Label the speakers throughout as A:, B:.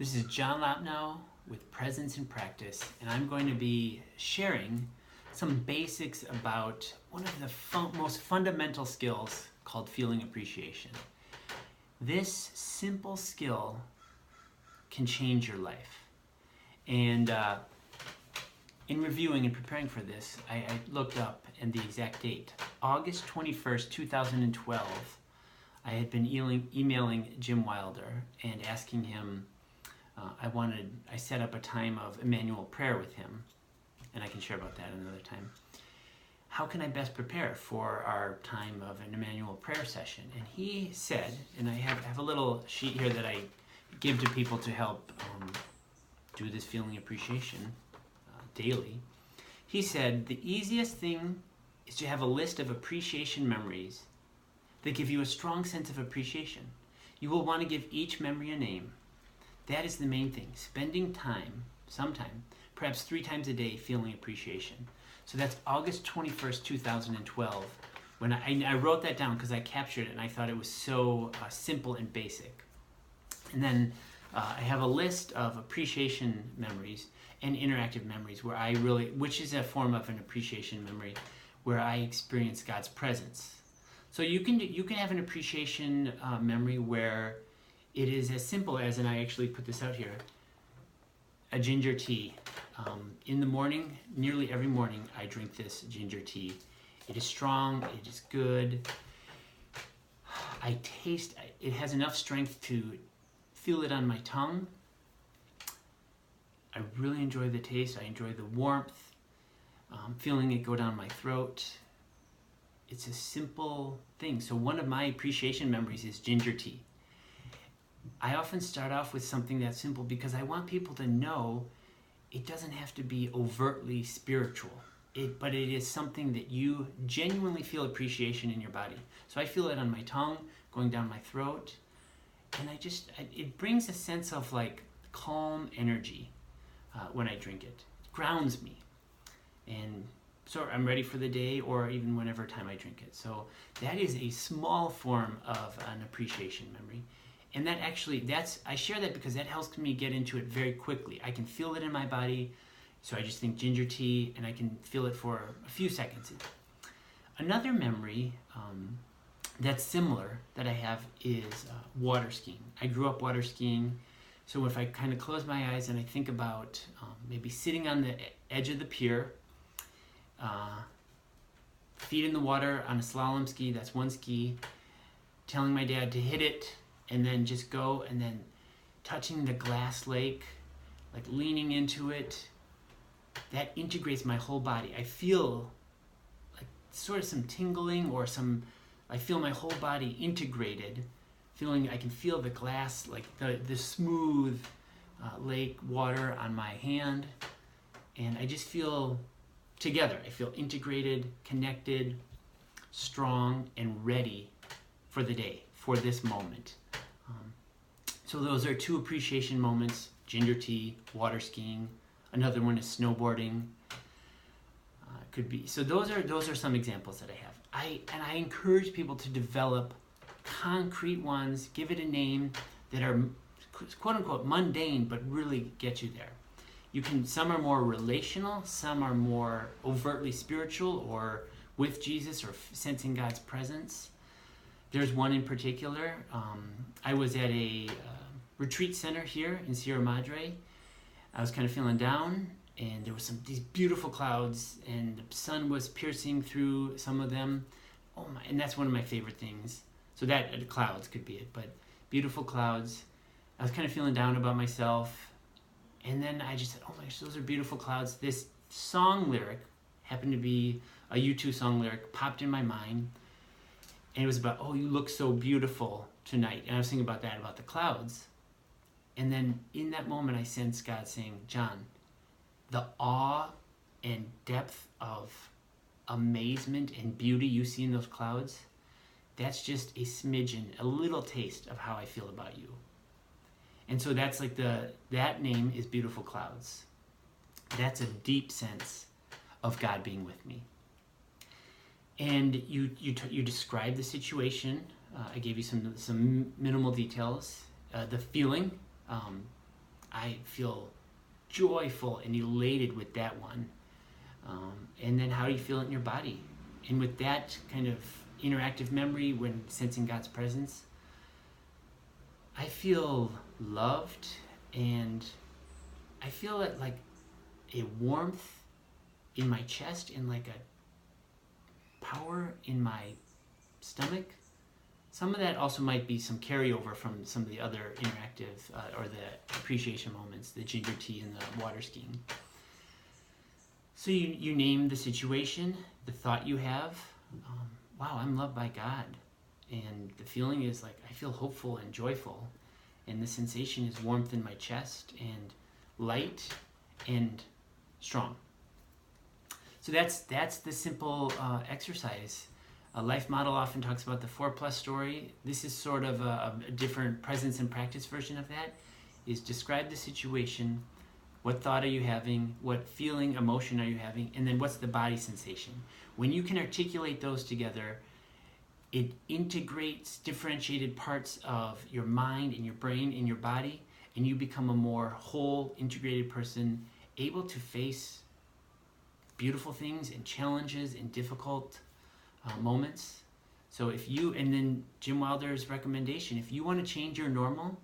A: This is John Lapnow with Presence in Practice, and I'm going to be sharing some basics about one of the most fundamental skills called feeling appreciation. This simple skill can change your life. And in reviewing and preparing for this, I looked up and the exact date. August 21st, 2012, I had been emailing Jim Wilder and asking him, I set up a time of Emmanuel prayer with him, and I can share about that another time. How can I best prepare for our time of an Emmanuel prayer session? And he said, and I have a little sheet here that I give to people to help do this feeling appreciation daily. He said, the easiest thing is to have a list of appreciation memories that give you a strong sense of appreciation. You will want to give each memory a name. That is the main thing. Spending time, sometime, perhaps 3 times a day, feeling appreciation. So that's August 21st, 2012. When I wrote that down because I captured it and I thought it was so simple and basic. And then I have a list of appreciation memories and interactive memories where which is a form of an appreciation memory, where I experience God's presence. So you can have an appreciation memory where it is as simple as, and I actually put this out here, a ginger tea. In the morning, nearly every morning, I drink this ginger tea. It is strong, it is good. It has enough strength to feel it on my tongue. I really enjoy the taste, I enjoy the warmth, feeling it go down my throat. It's a simple thing. So one of my appreciation memories is ginger tea. I often start off with something that simple because I want people to know it doesn't have to be overtly spiritual, but it is something that you genuinely feel appreciation in your body. So I feel it on my tongue, going down my throat, and it brings a sense of like calm energy when I drink it. It grounds me, and so I'm ready for the day, or even whenever time I drink it. So that is a small form of an appreciation memory. And I share that because that helps me get into it very quickly. I can feel it in my body, so I just think ginger tea, and I can feel it for a few seconds. Another memory that's similar that I have is water skiing. I grew up water skiing, so if I kind of close my eyes and I think about maybe sitting on the edge of the pier, feet in the water on a slalom ski, that's one ski, telling my dad to hit it, and then just go, and then touching the glass lake, like leaning into it, that integrates my whole body. I feel like sort of some tingling I feel my whole body integrated, I can feel the glass, like the smooth lake water on my hand, and I just feel together. I feel integrated, connected, strong, and ready for the day, for this moment. So those are 2 appreciation moments: ginger tea, water skiing. Another one is snowboarding. Could be. So those are some examples that I have. I encourage people to develop concrete ones, give it a name, that are quote unquote mundane but really get you there. Some are more relational, some are more overtly spiritual, or with Jesus, or sensing God's presence. There's one in particular. I was at a retreat center here in Sierra Madre. I was kind of feeling down, and there was these beautiful clouds, and the sun was piercing through some of them. Oh my! And that's one of my favorite things. So that clouds could be it, but beautiful clouds. I was kind of feeling down about myself, and then I just said, "Oh my gosh, those are beautiful clouds." This song lyric happened to be a U2 song lyric, popped in my mind. And it was about, "Oh, you look so beautiful tonight." And I was thinking about that, about the clouds. And then in that moment, I sensed God saying, "John, the awe and depth of amazement and beauty you see in those clouds, that's just a smidgen, a little taste of how I feel about you." And so that's like that name is Beautiful Clouds. That's a deep sense of God being with me. And you describe the situation. I gave you some minimal details. The feeling, I feel joyful and elated with that one. And then how do you feel it in your body? And with that kind of interactive memory, when sensing God's presence, I feel loved, and I feel it like a warmth in my chest and like a power in my stomach. Some of that also might be some carryover from some of the other interactive or the appreciation moments, the ginger tea and the water skiing. So you name the situation, the thought you have. Wow, I'm loved by God. And the feeling is like I feel hopeful and joyful. And the sensation is warmth in my chest and light and strong. So that's the simple exercise. A life model often talks about the 4+ story. This is sort of a different presence and practice version of that. Is describe the situation, what thought are you having, what feeling, emotion are you having, and then what's the body sensation. When you can articulate those together, it integrates differentiated parts of your mind and your brain and your body, and you become a more whole, integrated person, able to face beautiful things and challenges and difficult moments. So and then Jim Wilder's recommendation, if you want to change your normal,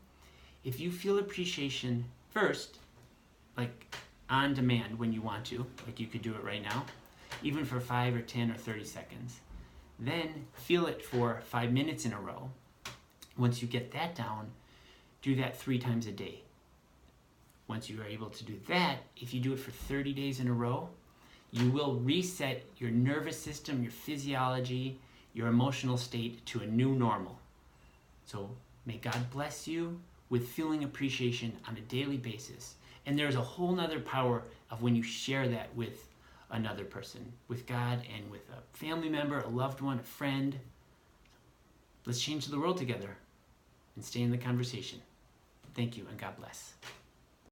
A: if you feel appreciation first, like on demand when you want to, like you could do it right now, even for 5 or 10 or 30 seconds, then feel it for 5 minutes in a row. Once you get that down, do that 3 times a day. Once you are able to do that, if you do it for 30 days in a row, you will reset your nervous system, your physiology, your emotional state to a new normal. So may God bless you with feeling appreciation on a daily basis. And there's a whole nother power of when you share that with another person, with God and with a family member, a loved one, a friend. Let's change the world together and stay in the conversation. Thank you, and God bless.